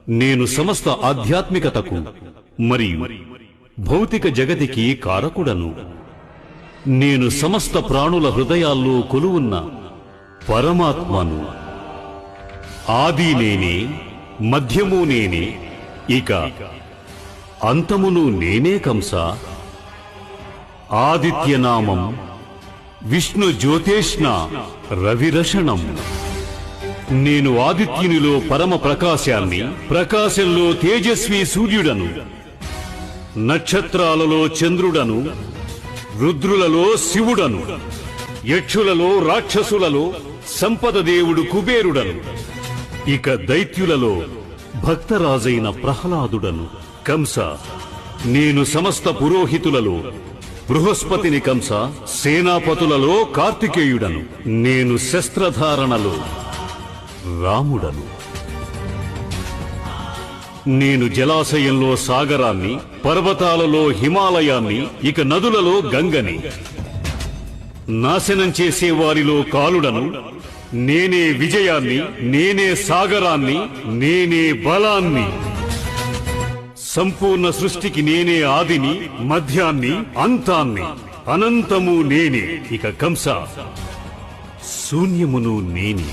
నేను సమస్త ఆధ్యాత్మికతకు మరియు భౌతిక జగతికి కారకుడను. నేను సమస్త ప్రాణుల హృదయాల్లో కొలువున్న పరమాత్మను. ఆది నేనే, మధ్యము నేనే, ఇక అంతమును నేనే కంస. ఆదిత్యనామం విష్ణు జ్యోతేష్ణ రవిరషణం. నేను ఆదిత్యునిలో పరమ ప్రకాశాన్ని, ప్రకాశంలో తేజస్వి సూర్యుడను, నక్షత్రాలలో చంద్రుడను, రుద్రులలో శివుడను, యక్షులలో రాక్షసులలో సంపద దేవుడు కుబేరుడను, ఇక దైత్యులలో భక్తరాజైన ప్రహ్లాదుడను. కంస, నేను సమస్త పురోహితులలో బృహస్పతిని. కంస, సేనాపతులలో కార్తికేయుడను. నేను శస్త్రధారణలో రాముడను. నేను జలాశయంలో సాగరాన్ని, పర్వతాలలో హిమాలయాన్ని, ఇక నదులలో గంగని. నాశనం చేసే వారిలో కాలుడను. నేనే విజయాన్ని, నేనే సాగరాన్ని, నేనే బలాన్ని. సంపూర్ణ సృష్టికి నేనే ఆదిని, మధ్యాన్ని, అంతాన్ని. అనంతము నేనే. ఇక కంస, శూన్యమును నేనే.